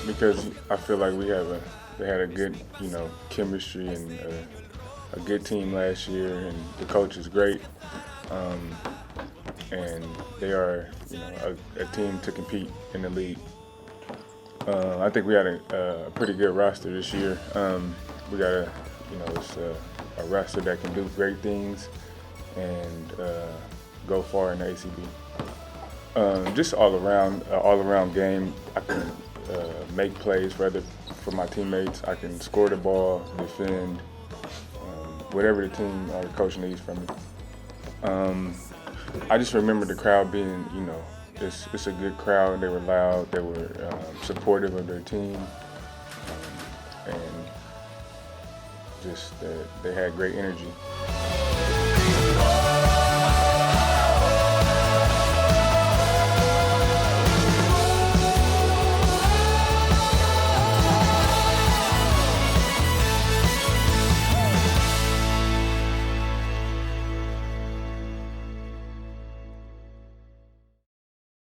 Because I feel like they had a good, chemistry and a good team last year, and the coach is great, and they are, a team to compete in the league. I think we had a pretty good roster this year. We got it's a roster that can do great things and go far in the ACB. Just all around game. I can make plays for my teammates. I can score the ball, defend, whatever the team or the coach needs from me. I just remember the crowd being, it's a good crowd. They were loud. They were supportive of their team, and just they had great energy.